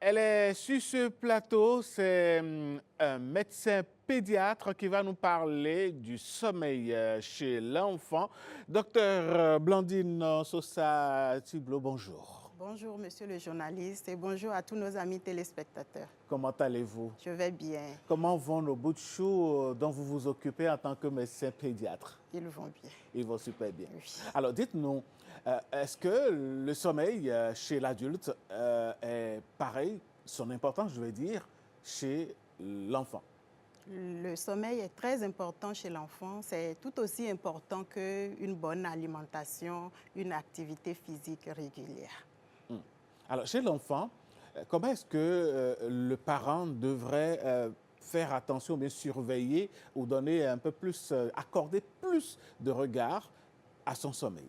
Elle est sur ce plateau, c'est un médecin pédiatre qui va nous parler du sommeil chez l'enfant. Docteur Blandine Sosa-Thiblo, bonjour. Bonjour, monsieur le journaliste, et bonjour à tous nos amis téléspectateurs. Comment allez-vous? Je vais bien. Comment vont nos bouts de chou dont vous vous occupez en tant que médecin pédiatre? Ils vont bien. Ils vont super bien. Oui. Alors, dites-nous, est-ce que le sommeil chez l'adulte est pareil, son importance, je veux dire, chez l'enfant? Le sommeil est très important chez l'enfant. C'est tout aussi important qu'une bonne alimentation, une activité physique régulière. Alors, chez l'enfant, comment est-ce que le parent devrait faire attention, bien surveiller ou donner un peu plus, accorder plus de regard à son sommeil?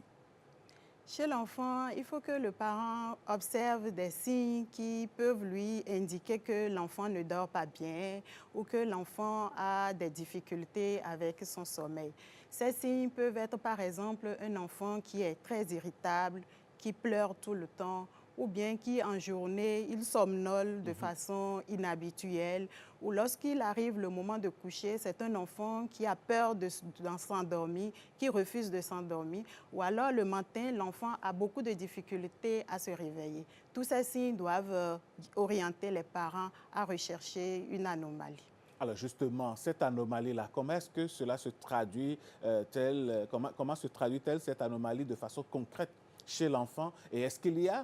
Chez l'enfant, il faut que le parent observe des signes qui peuvent lui indiquer que l'enfant ne dort pas bien ou que l'enfant a des difficultés avec son sommeil. Ces signes peuvent être par exemple un enfant qui est très irritable, qui pleure tout le temps, ou bien qui en journée, il somnole de façon inhabituelle, ou lorsqu'il arrive le moment de coucher, c'est un enfant qui a peur de s'endormir, qui refuse de s'endormir, ou alors le matin, l'enfant a beaucoup de difficultés à se réveiller. Tous ces signes doivent orienter les parents à rechercher une anomalie. Alors justement, cette anomalie-là, comment est-ce que cela se traduit comment se traduit-elle cette anomalie de façon concrète chez l'enfant? Et est-ce qu'il y a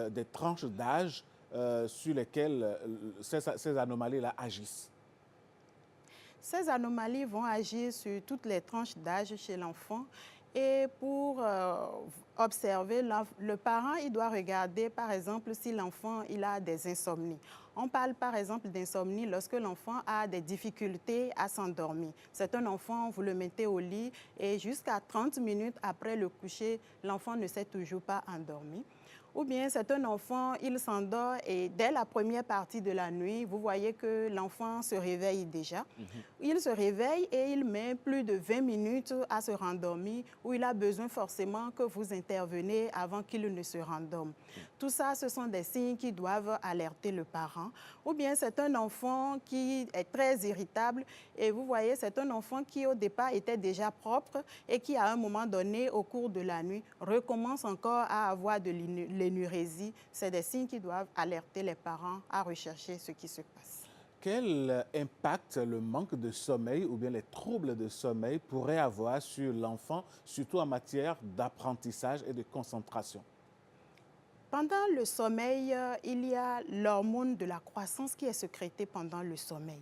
des tranches d'âge sur lesquelles ces anomalies-là agissent? Ces anomalies vont agir sur toutes les tranches d'âge chez l'enfant. Et pour observer, le parent, il doit regarder, par exemple, si l'enfant il a des insomnies. On parle, par exemple, d'insomnie lorsque l'enfant a des difficultés à s'endormir. C'est un enfant, vous le mettez au lit et jusqu'à 30 minutes après le coucher, l'enfant ne s'est toujours pas endormi. Ou bien c'est un enfant, il s'endort et dès la première partie de la nuit, vous voyez que l'enfant se réveille déjà. Il se réveille et il met plus de 20 minutes à se rendormir où il a besoin forcément que vous intervenez avant qu'il ne se rendorme. Tout ça, ce sont des signes qui doivent alerter le parent. Ou bien c'est un enfant qui est très irritable et vous voyez, c'est un enfant qui au départ était déjà propre et qui à un moment donné, au cours de la nuit, recommence encore à avoir de l'énurésie. C'est des signes qui doivent alerter les parents à rechercher ce qui se passe. Quel impact le manque de sommeil ou bien les troubles de sommeil pourraient avoir sur l'enfant, surtout en matière d'apprentissage et de concentration? Pendant le sommeil, il y a l'hormone de la croissance qui est sécrétée pendant le sommeil.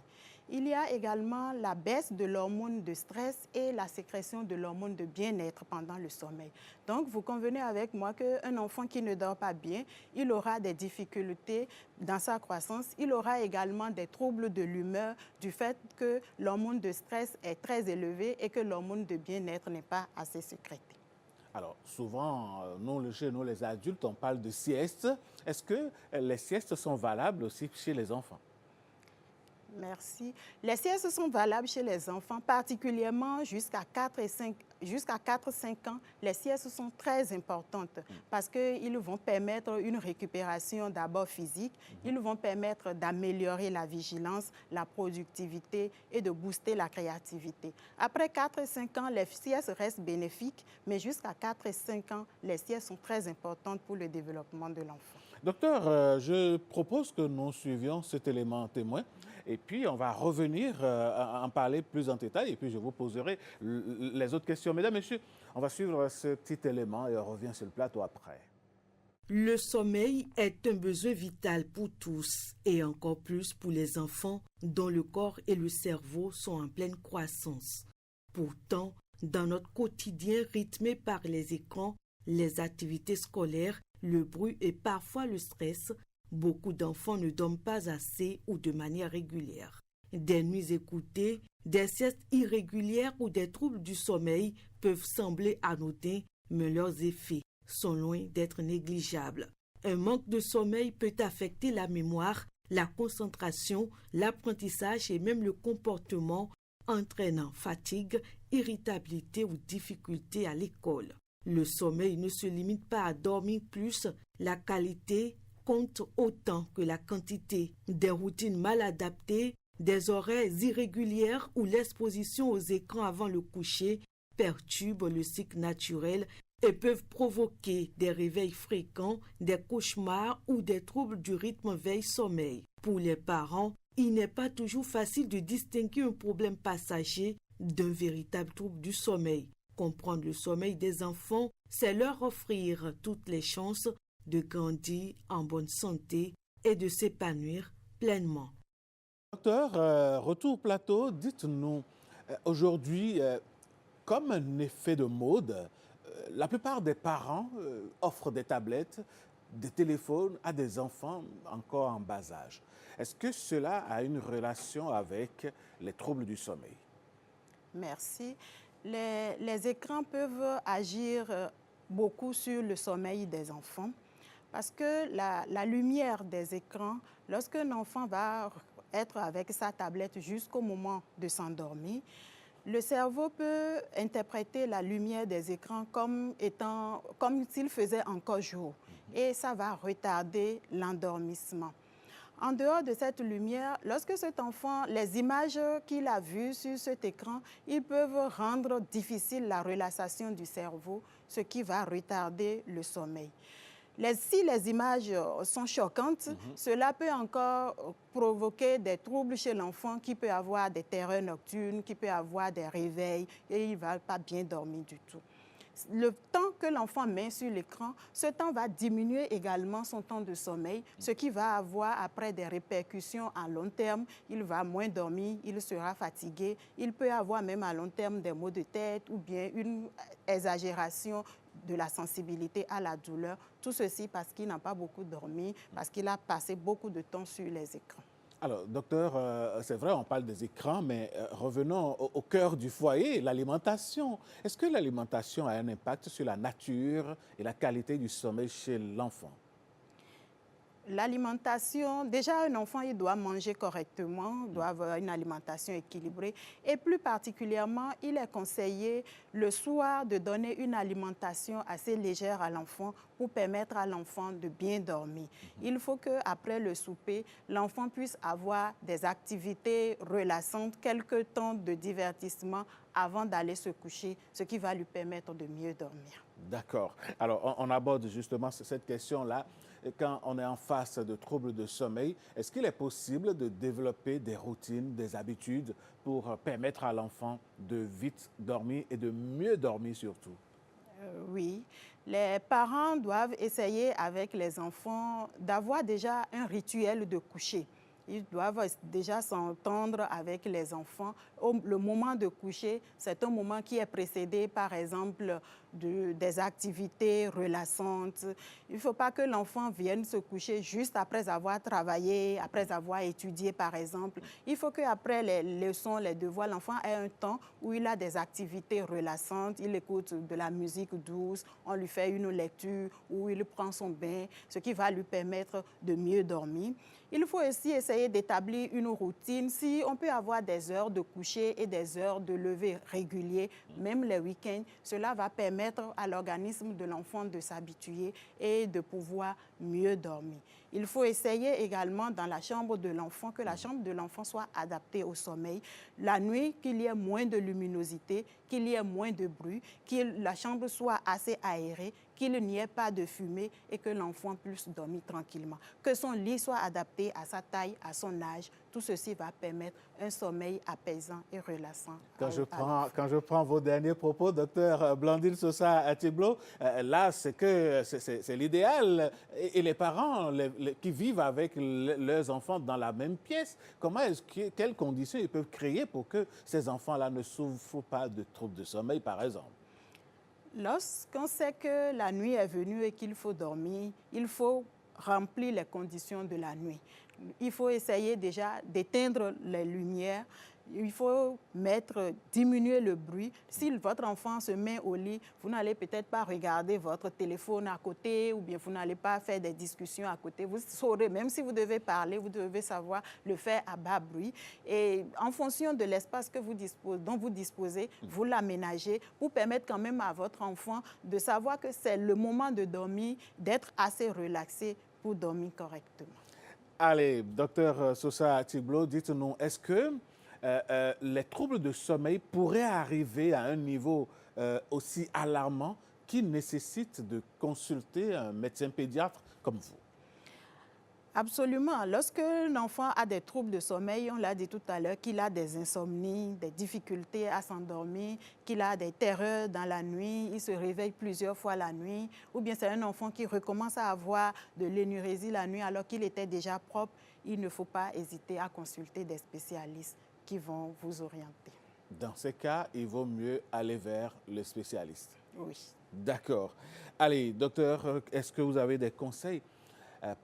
Il y a également la baisse de l'hormone de stress et la sécrétion de l'hormone de bien-être pendant le sommeil. Donc, vous convenez avec moi qu'un enfant qui ne dort pas bien, il aura des difficultés dans sa croissance. Il aura également des troubles de l'humeur du fait que l'hormone de stress est très élevée et que l'hormone de bien-être n'est pas assez sécrétée. Alors, souvent, chez nous, les adultes, on parle de sieste. Est-ce que les siestes sont valables aussi chez les enfants? Merci. Les siestes sont valables chez les enfants, particulièrement jusqu'à 4-5 ans. Les siestes sont très importantes parce qu'ils vont permettre une récupération d'abord physique, ils vont permettre d'améliorer la vigilance, la productivité et de booster la créativité. Après 4-5 ans, les siestes restent bénéfiques, mais jusqu'à 4-5 ans, les siestes sont très importantes pour le développement de l'enfant. Docteur, je propose que nous suivions cet élément témoin et puis on va revenir en parler plus en détail et puis je vous poserai les autres questions. Mesdames, Messieurs, on va suivre ce petit élément et on revient sur le plateau après. Le sommeil est un besoin vital pour tous et encore plus pour les enfants dont le corps et le cerveau sont en pleine croissance. Pourtant, dans notre quotidien rythmé par les écrans, les activités scolaires, le bruit et parfois le stress, beaucoup d'enfants ne dorment pas assez ou de manière régulière. Des nuits écoutées, des siestes irrégulières ou des troubles du sommeil peuvent sembler anodins, mais leurs effets sont loin d'être négligeables. Un manque de sommeil peut affecter la mémoire, la concentration, l'apprentissage et même le comportement, entraînant fatigue, irritabilité ou difficultés à l'école. Le sommeil ne se limite pas à dormir plus, la qualité compte autant que la quantité. Des routines mal adaptées, des horaires irrégulières ou l'exposition aux écrans avant le coucher perturbent le cycle naturel et peuvent provoquer des réveils fréquents, des cauchemars ou des troubles du rythme veille-sommeil. Pour les parents, il n'est pas toujours facile de distinguer un problème passager d'un véritable trouble du sommeil. Comprendre le sommeil des enfants, c'est leur offrir toutes les chances de grandir en bonne santé et de s'épanouir pleinement. Docteur, retour plateau, dites-nous, aujourd'hui, comme un effet de mode, la plupart des parents offrent des tablettes, des téléphones à des enfants encore en bas âge. Est-ce que cela a une relation avec les troubles du sommeil? Merci. Les écrans peuvent agir beaucoup sur le sommeil des enfants parce que la lumière des écrans, lorsqu'un enfant va être avec sa tablette jusqu'au moment de s'endormir, le cerveau peut interpréter la lumière des écrans comme s'il faisait encore jour et ça va retarder l'endormissement. En dehors de cette lumière, lorsque cet enfant, les images qu'il a vues sur cet écran, ils peuvent rendre difficile la relaxation du cerveau, ce qui va retarder le sommeil. Si les images sont choquantes, cela peut encore provoquer des troubles chez l'enfant qui peut avoir des terreurs nocturnes, qui peut avoir des réveils et il ne va pas bien dormir du tout. Le temps que l'enfant met sur l'écran, ce temps va diminuer également son temps de sommeil, ce qui va avoir après des répercussions à long terme. Il va moins dormir, il sera fatigué, il peut avoir même à long terme des maux de tête ou bien une exagération de la sensibilité à la douleur. Tout ceci parce qu'il n'a pas beaucoup dormi, parce qu'il a passé beaucoup de temps sur les écrans. Alors, docteur, c'est vrai, on parle des écrans, mais revenons au cœur du foyer, l'alimentation. Est-ce que l'alimentation a un impact sur la nature et la qualité du sommeil chez l'enfant? L'alimentation, déjà un enfant, il doit manger correctement, doit avoir une alimentation équilibrée et plus particulièrement, il est conseillé le soir de donner une alimentation assez légère à l'enfant pour permettre à l'enfant de bien dormir. Il faut qu'après le souper, l'enfant puisse avoir des activités relaxantes, quelques temps de divertissement avant d'aller se coucher, ce qui va lui permettre de mieux dormir. D'accord. Alors, on aborde justement cette question-là. Quand on est en face de troubles de sommeil, est-ce qu'il est possible de développer des routines, des habitudes pour permettre à l'enfant de vite dormir et de mieux dormir surtout? Oui, les parents doivent essayer avec les enfants d'avoir déjà un rituel de coucher. Ils doivent déjà s'entendre avec les enfants. Le moment de coucher, c'est un moment qui est précédé, par exemple, des activités relaxantes. Il ne faut pas que l'enfant vienne se coucher juste après avoir travaillé, après avoir étudié, par exemple. Il faut qu'après les leçons, les devoirs, l'enfant ait un temps où il a des activités relaxantes. Il écoute de la musique douce, on lui fait une lecture, où il prend son bain, ce qui va lui permettre de mieux dormir. Il faut aussi essayer d'établir une routine. Si on peut avoir des heures de coucher et des heures de lever réguliers, même les week-ends, cela va permettre à l'organisme de l'enfant de s'habituer et de pouvoir mieux dormir. Il faut essayer également dans la chambre de l'enfant que la chambre de l'enfant soit adaptée au sommeil. La nuit, qu'il y ait moins de luminosité, qu'il y ait moins de bruit, que la chambre soit assez aérée, qu'il n'y ait pas de fumée et que l'enfant puisse dormir tranquillement. Que son lit soit adapté à sa taille, à son âge. Tout ceci va permettre un sommeil apaisant et relaxant. Quand je prends vos derniers propos, docteur Blandine Sosa-Thiblo, là, c'est l'idéal. Et les parents qui vivent avec leurs enfants dans la même pièce, quelles conditions ils peuvent créer pour que ces enfants-là ne souffrent pas de troubles de sommeil, par exemple? Lorsqu'on sait que la nuit est venue et qu'il faut dormir, il faut remplir les conditions de la nuit. Il faut essayer déjà d'éteindre les lumières. Il faut diminuer le bruit. Si votre enfant se met au lit, vous n'allez peut-être pas regarder votre téléphone à côté ou bien vous n'allez pas faire des discussions à côté. Vous saurez, même si vous devez parler, vous devez savoir le faire à bas bruit. Et en fonction de l'espace dont vous disposez, vous l'aménagez pour permettre quand même à votre enfant de savoir que c'est le moment de dormir, d'être assez relaxé pour dormir correctement. Allez, docteur Sosa Thiblo, dites-nous, est-ce que les troubles de sommeil pourraient arriver à un niveau aussi alarmant qui nécessite de consulter un médecin pédiatre comme vous? Absolument. Lorsque l'enfant a des troubles de sommeil, on l'a dit tout à l'heure, qu'il a des insomnies, des difficultés à s'endormir, qu'il a des terreurs dans la nuit, il se réveille plusieurs fois la nuit, ou bien c'est un enfant qui recommence à avoir de l'énurésie la nuit alors qu'il était déjà propre, il ne faut pas hésiter à consulter des spécialistes qui vont vous orienter. Dans ces cas, il vaut mieux aller vers le spécialiste. Oui. D'accord. Allez, docteur, est-ce que vous avez des conseils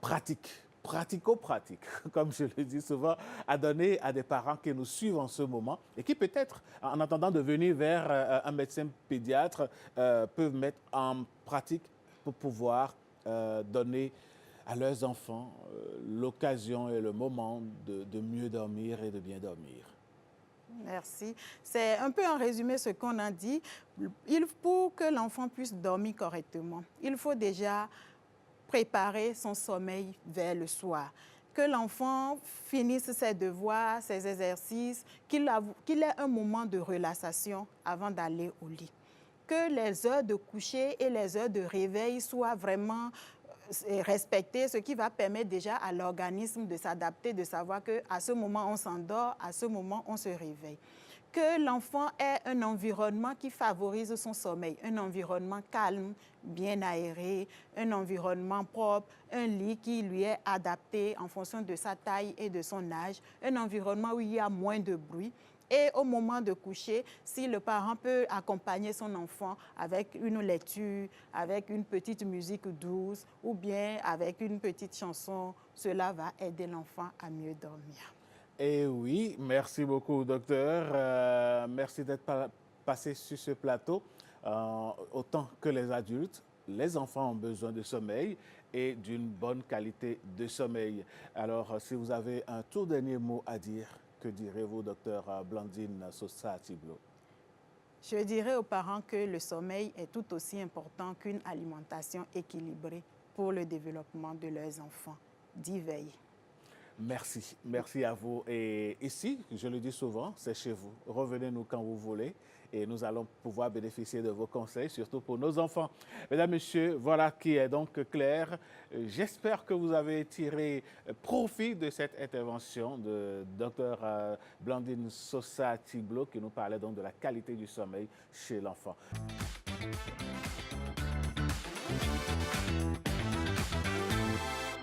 pratiques, pratico-pratiques, comme je le dis souvent, à donner à des parents qui nous suivent en ce moment et qui peut-être, en attendant de venir vers un médecin pédiatre, peuvent mettre en pratique pour pouvoir donner à leurs enfants l'occasion et le moment de mieux dormir et de bien dormir? Merci. C'est un peu en résumé ce qu'on a dit. Pour que l'enfant puisse dormir correctement, il faut déjà préparer son sommeil vers le soir. Que l'enfant finisse ses devoirs, ses exercices, qu'il ait un moment de relaxation avant d'aller au lit. Que les heures de coucher et les heures de réveil soient vraiment respectées, ce qui va permettre déjà à l'organisme de s'adapter, de savoir qu'à ce moment on s'endort, à ce moment on se réveille. Que l'enfant ait un environnement qui favorise son sommeil, un environnement calme, bien aéré, un environnement propre, un lit qui lui est adapté en fonction de sa taille et de son âge, un environnement où il y a moins de bruit. Et au moment de coucher, si le parent peut accompagner son enfant avec une lecture, avec une petite musique douce ou bien avec une petite chanson, cela va aider l'enfant à mieux dormir. Eh oui, merci beaucoup, docteur. Merci d'être passé sur ce plateau. Autant que les adultes, les enfants ont besoin de sommeil et d'une bonne qualité de sommeil. Alors, si vous avez un tout dernier mot à dire, que direz-vous, docteur Blandine Sosa Thiblo? Je dirais aux parents que le sommeil est tout aussi important qu'une alimentation équilibrée pour le développement de leurs enfants. D'y veiller. Merci, merci à vous. Et ici, je le dis souvent, c'est chez vous. Revenez-nous quand vous voulez et nous allons pouvoir bénéficier de vos conseils, surtout pour nos enfants. Mesdames, Messieurs, voilà qui est donc clair. J'espère que vous avez tiré profit de cette intervention de Dr Blandine Sosa Thiblo qui nous parlait donc de la qualité du sommeil chez l'enfant.